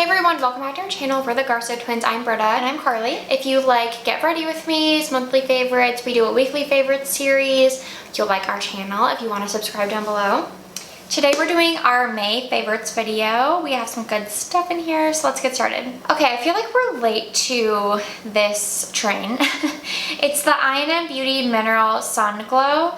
Hey everyone, welcome back to our channel. We're the Garso Twins. I'm Britta. And I'm Carly. If you like Get Ready With Me, monthly favorites, we do a weekly favorites series. You'll like our channel if you want to subscribe down below. Today we're doing our May favorites video. We have some good stuff in here, so let's get started. Okay, I feel like we're late to this train. It's the I&M Beauty Mineral Sun Glow.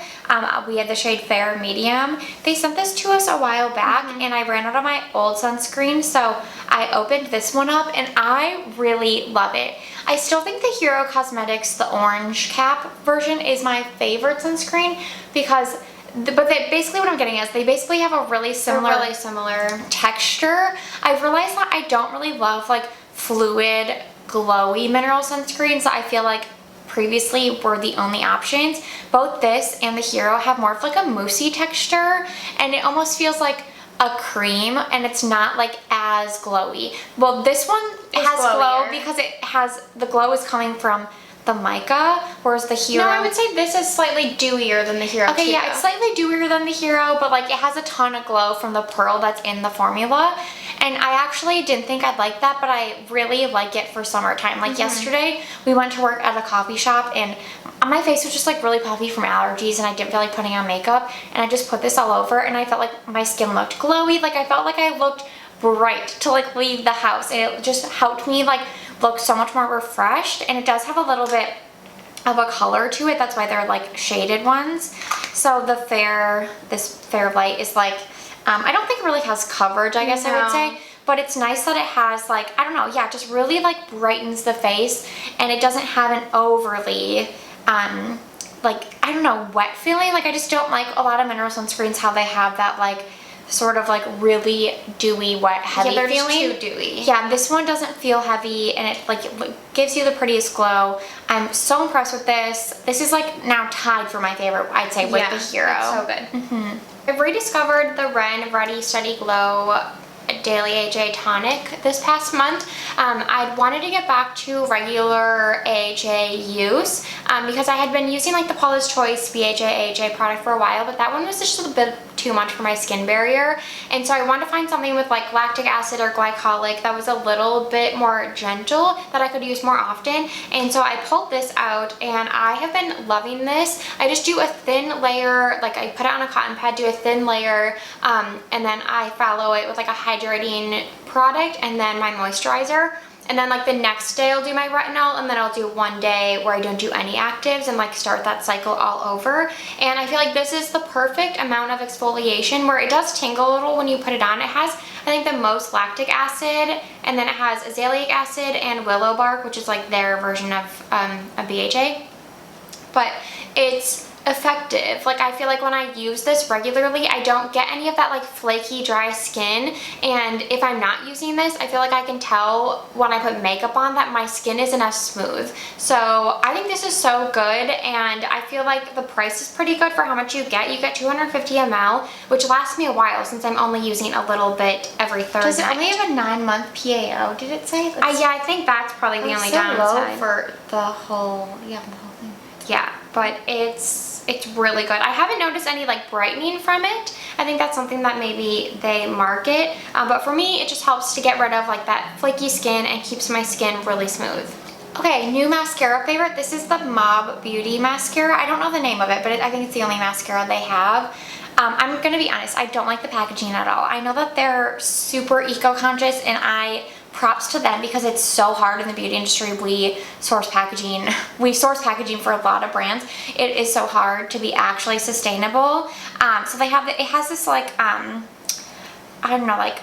We had the shade Fair Medium. They sent this to us a while back and I ran out of my old sunscreen, so I opened this one up and I really love it. I still think the Hero Cosmetics, the orange cap version, is my favorite sunscreen because basically what I'm getting is they basically have a really similar texture. I've realized that I don't really love like fluid, glowy mineral sunscreens that I feel like previously were the only options. Both this and the Hero have more of like a moussey texture and it almost feels like a cream and it's not like as glowy. Well, this one has glow because the glow is coming from the mica, whereas the Hero... No, I would say this is slightly dewier than the Hero. Okay, yeah, it's slightly dewier than the Hero, but like it has a ton of glow from the pearl that's in the formula. And I actually didn't think I'd like that, but I really like it for summertime. Like yesterday, we went to work at a coffee shop and my face was just like really puffy from allergies and I didn't feel like putting on makeup. And I just put this all over and I felt like my skin looked glowy. Like I felt like I looked bright to like leave the house, and it just helped me like look so much more refreshed. And it does have a little bit of a color to it, that's why they're like shaded ones. So the this fair light is like I don't think it really has coverage, I guess. I would say, but it's nice that it has like, I don't know, yeah, it just really like brightens the face and it doesn't have an overly like, I don't know, wet feeling. Like I just don't like a lot of mineral sunscreens how they have that like sort of like really dewy, wet, heavy feeling. Yeah, they're just too dewy. Yeah, this one doesn't feel heavy and it gives you the prettiest glow. I'm so impressed with this. This is like now tied for my favorite, I'd say, with the Hero. It's so good. I've rediscovered the Ren Ready Steady Glow Daily AHA Tonic this past month. I wanted to get back to regular AHA use because I had been using like the Paula's Choice BHA AHA product for a while, but that one was just a bit too much for my skin barrier, and so I wanted to find something with like lactic acid or glycolic that was a little bit more gentle that I could use more often. And so I pulled this out and I have been loving this. I just do a thin layer, like I put it on a cotton pad, do a thin layer, and then I follow it with like a hydrating product and then my moisturizer. And then like the next day I'll do my retinol, and then I'll do one day where I don't do any actives and like start that cycle all over. And I feel like this is the perfect amount of exfoliation where it does tingle a little when you put it on. It has, I think, the most lactic acid, and then it has azelaic acid and willow bark, which is like their version of a BHA. But it's effective. Like I feel like when I use this regularly, I don't get any of that like flaky, dry skin. And if I'm not using this, I feel like I can tell when I put makeup on that my skin isn't as smooth. So I think this is so good, and I feel like the price is pretty good for how much you get. You get 250 ml, which lasts me a while since I'm only using a little bit every third night. Does it only have a 9-month PAO, did it say? Yeah, I think that's probably the only downside. For the whole, the whole thing. Yeah, but it's really good. I haven't noticed any like brightening from it. I think that's something that maybe they market, but for me it just helps to get rid of like that flaky skin and keeps my skin really smooth. Okay, new mascara favorite. This is the Mob Beauty Mascara. I don't know the name of it, but I think it's the only mascara they have. I'm gonna be honest, I don't like the packaging at all. I know that they're super eco-conscious, and props to them because it's so hard in the beauty industry. We source packaging for a lot of brands. It is so hard to be actually sustainable. So they have, it has this like, I don't know, like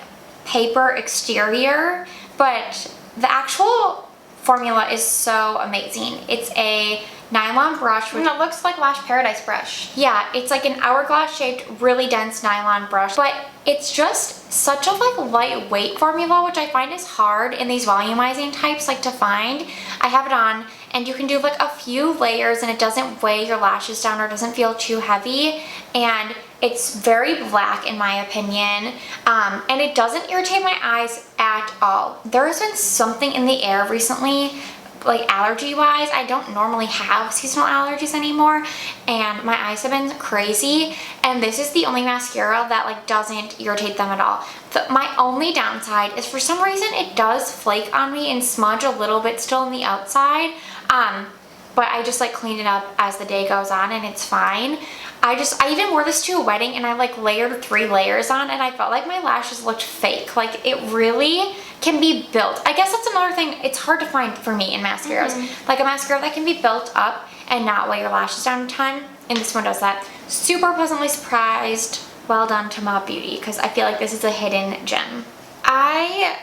paper exterior, but the actual formula is so amazing. It's a nylon brush, which it looks like Lash Paradise brush. Yeah, it's like an hourglass shaped, really dense nylon brush, but it's just such a like lightweight formula, which I find is hard in these volumizing types like to find. I have it on and you can do like a few layers and it doesn't weigh your lashes down or doesn't feel too heavy, and it's very black in my opinion, and it doesn't irritate my eyes at all. There has been something in the air recently like allergy wise, I don't normally have seasonal allergies anymore, and my eyes have been crazy, and this is the only mascara that like doesn't irritate them at all. My only downside is for some reason it does flake on me and smudge a little bit still on the outside, but I just like clean it up as the day goes on and it's fine. I even wore this to a wedding and I like layered 3 layers on, and I felt like my lashes looked fake. Like it really can be built. I guess that's another thing, it's hard to find for me in mascaras. Like a mascara that can be built up and not weigh your lashes down a ton, and this one does that. Super pleasantly surprised. Well done to Mob Beauty, because I feel like this is a hidden gem. I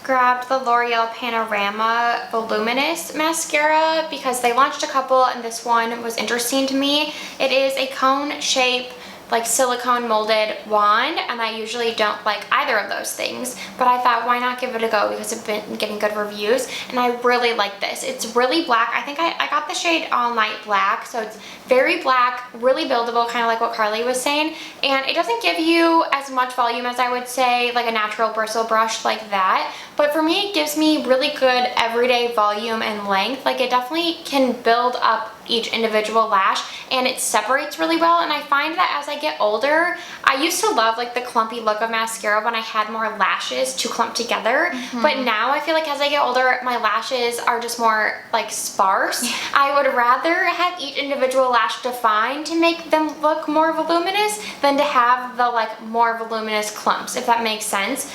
grabbed the L'Oreal Panorama Voluminous Mascara because they launched a couple and this one was interesting to me. It is a cone shape, like silicone molded wand, and I usually don't like either of those things, but I thought why not give it a go because it's been getting good reviews, and I really like this. It's really black. I think I got the shade All Night Black, so it's very black, really buildable, kind of like what Carly was saying, and it doesn't give you as much volume as I would say like a natural bristle brush like that, but for me it gives me really good everyday volume and length. Like it definitely can build up each individual lash, and it separates really well. And I find that as I get older, I used to love like the clumpy look of mascara when I had more lashes to clump together, but now I feel like as I get older my lashes are just more like sparse. I would rather have each individual lash defined to make them look more voluminous than to have the like more voluminous clumps, if that makes sense.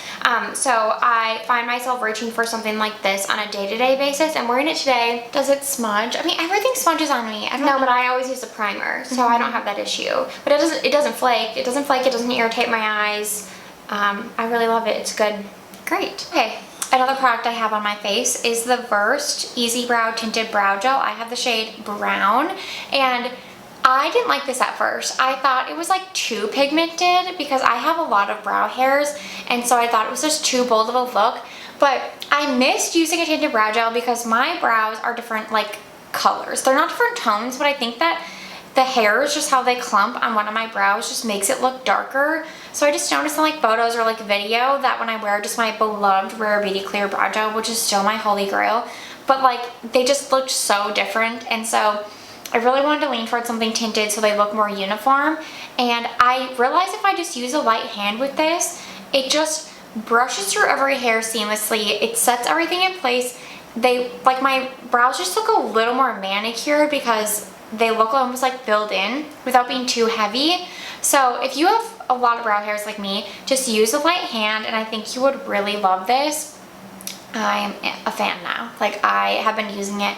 So I find myself reaching for something like this on a day-to-day basis. I'm wearing it today. Does it smudge? I mean, everything smudges on me. I don't know, but I always use a primer, so I don't have that issue. But it doesn't flake. It doesn't flake. It doesn't irritate my eyes. I really love it. It's good. Great. Okay. Another product I have on my face is the Versed Easy Brow Tinted Brow Gel. I have the shade Brown, and I didn't like this at first. I thought it was like too pigmented because I have a lot of brow hairs, and so I thought it was just too bold of a look. But I missed using a tinted brow gel because my brows are different like colors. They're not different tones, but I think that the hairs, just how they clump on one of my brows, just makes it look darker. So I just noticed in like photos or like video that when I wear just my beloved Rare Beauty Clear Brow Gel, which is still my holy grail, but like they just looked so different, and so I really wanted to lean towards something tinted so they look more uniform. And I realized if I just use a light hand with this, it just brushes through every hair seamlessly. It sets everything in place. Like my brows just look a little more manicured because they look almost like filled in without being too heavy. So if you have a lot of brow hairs like me, just use a light hand and I think you would really love this. I'm a fan now. Like I have been using it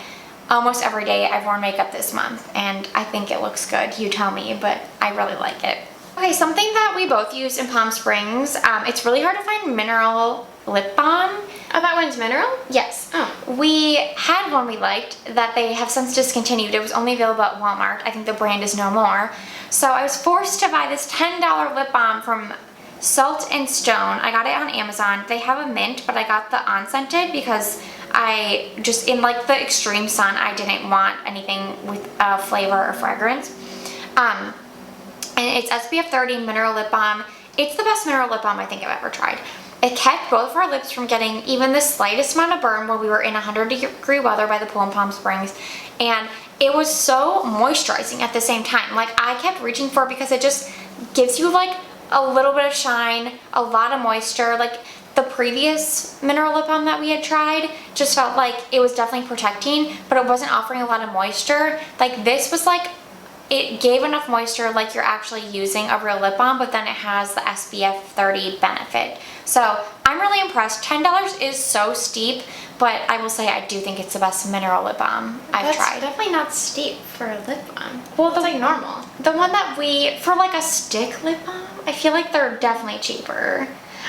almost every day. I've worn makeup this month and I think it looks good. You tell me, but I really like it. Okay, something that we both use in Palm Springs, it's really hard to find mineral lip balm. Oh, that one's mineral? Yes. Oh. We had one we liked that they have since discontinued. It was only available at Walmart. I think the brand is no more. So I was forced to buy this $10 lip balm from Salt and Stone. I got it on Amazon. They have a mint, but I got the unscented because I just, in like the extreme sun, I didn't want anything with flavor or fragrance. And it's SPF 30 mineral lip balm. It's the best mineral lip balm I think I've ever tried. It kept both of our lips from getting even the slightest amount of burn when we were in 100-degree weather by the pool in Palm Springs. And it was so moisturizing at the same time. Like I kept reaching for it because it just gives you like a little bit of shine, a lot of moisture. Like the previous mineral lip balm that we had tried just felt like it was definitely protecting, but it wasn't offering a lot of moisture. Like this was like, it gave enough moisture like you're actually using a real lip balm, but then it has the SPF 30 benefit. So I'm really impressed. $10 is so steep, but I will say I do think it's the best mineral lip balm I've tried. That's definitely not steep for a lip balm. Well, it's like normal. The one that for like a stick lip balm, I feel like they're definitely cheaper.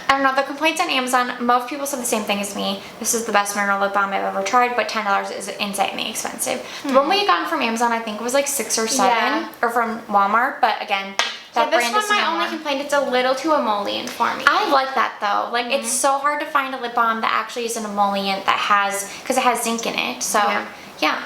I don't know, the complaints on Amazon, most people said the same thing as me. This is the best mineral lip balm I've ever tried, but $10 is insanely expensive. The one we had gotten from Amazon I think was like 6 or 7, or from Walmart, but again, that brand is this one my only complaint, it's a little too emollient for me. I like that though. Like it's so hard to find a lip balm that actually is an emollient that has, because it has zinc in it. So yeah.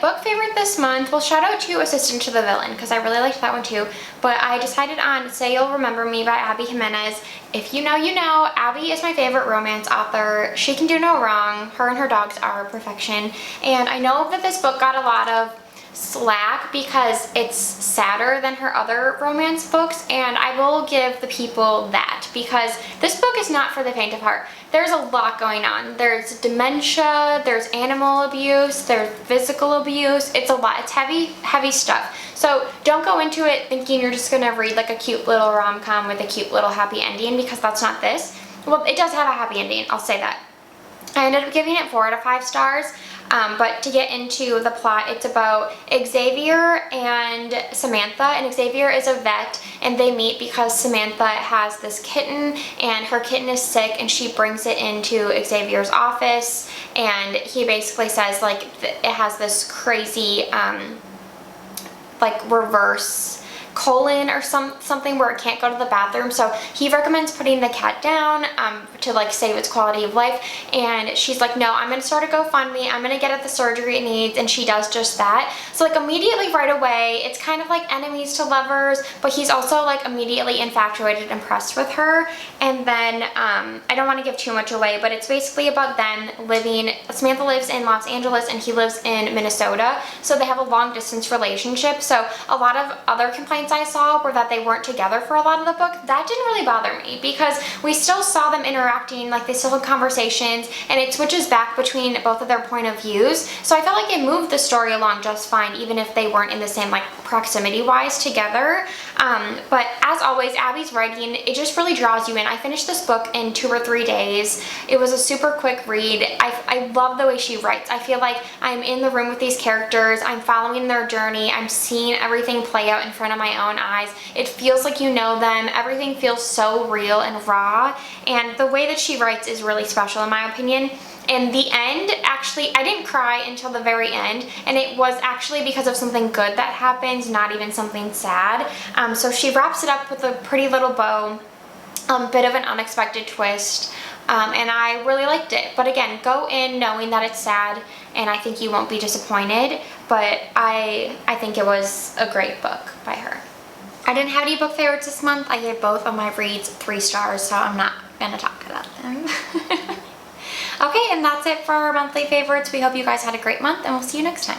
Book favorite this month, well, shout out to Assistant to the Villain because I really liked that one too, but I decided on Say You'll Remember Me by Abby Jimenez. If you know, you know. Abby is my favorite romance author. She can do no wrong. Her and her dogs are perfection, and I know that this book got a lot of slack because it's sadder than her other romance books, and I will give the people that because this book is not for the faint of heart. There's a lot going on. There's dementia, there's animal abuse, there's physical abuse. It's a lot. It's heavy stuff. So don't go into it thinking you're just gonna read like a cute little rom-com with a cute little happy ending, because that's not this. Well, it does have a happy ending, I'll say that. I ended up giving it 4 out of 5 stars. But to get into the plot, it's about Xavier and Samantha, and Xavier is a vet, and they meet because Samantha has this kitten, and her kitten is sick, and she brings it into Xavier's office, and he basically says like it has this crazy like reverse colon or something where it can't go to the bathroom, so he recommends putting the cat down to like save its quality of life, and she's like, no, I'm gonna start a GoFundMe, I'm gonna get it the surgery it needs, and she does just that. So like immediately right away, it's kind of like enemies to lovers, but he's also like immediately infatuated, impressed with her. And then I don't want to give too much away, but it's basically about them living, Samantha lives in Los Angeles and he lives in Minnesota, so they have a long distance relationship. So a lot of other complaints I saw were that they weren't together for a lot of the book. That didn't really bother me because we still saw them interacting, like they still had conversations, and it switches back between both of their point of views. So I felt like it moved the story along just fine, even if they weren't in the same like proximity wise together. But as always, Abby's writing, it just really draws you in. I finished this book in 2 or 3 days. It was a super quick read. I love the way she writes. I feel like I'm in the room with these characters. I'm following their journey. I'm seeing everything play out in front of my own eyes. It feels like you know them. Everything feels so real and raw, and the way that she writes is really special in my opinion. And the end, actually, I didn't cry until the very end, and it was actually because of something good that happens, not even something sad. So she wraps it up with a pretty little bow, bit of an unexpected twist, and I really liked it. But again, go in knowing that it's sad, and I think you won't be disappointed, but I think it was a great book by her. I didn't have any book favorites this month. I gave both of my reads 3 stars, so I'm not gonna talk about them. Okay, and that's it for our monthly favorites. We hope you guys had a great month, and we'll see you next time.